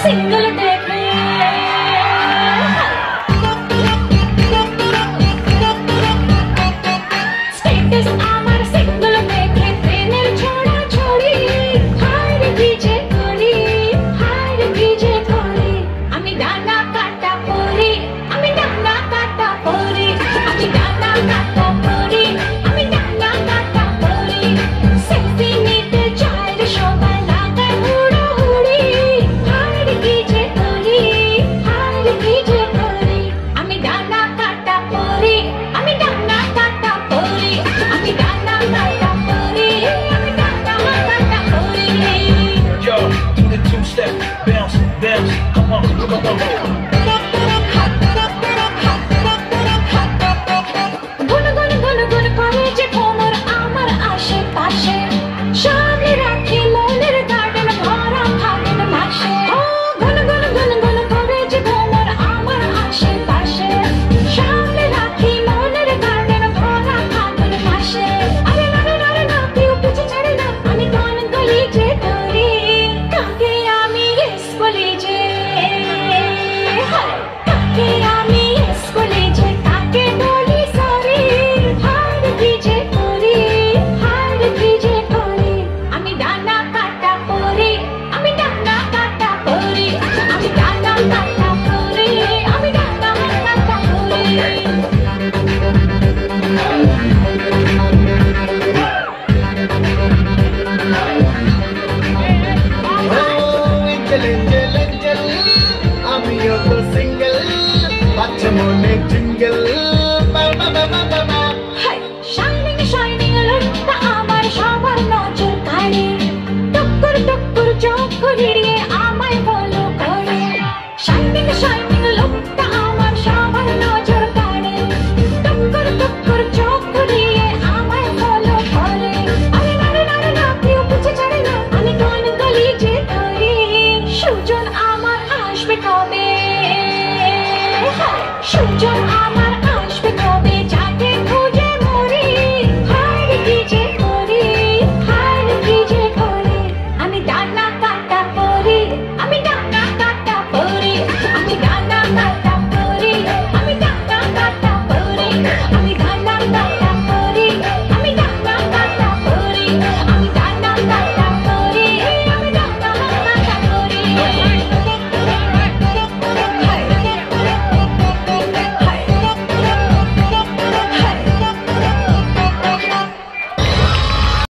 single দেখে status আমার single দেখে প্রেমের ছড়া ছড়ি হায় ভিজে করি আমি ডানা কাটা পরি আমি ডানা কাটা পরি আমি ডানা কাটা পরি আমি ডানা কাটা পরি সেলফি নিতে চাই রে সবাই লাগায় হুড়োহুড়ি হায় ভিজে করি আমি ডানা কাটা পরি আমি ডানা কাটা পরি আমি ডানা কাটা পরি আমি ডানা কাটা পরি Yo, do the two-step, bounce, bounce, come on,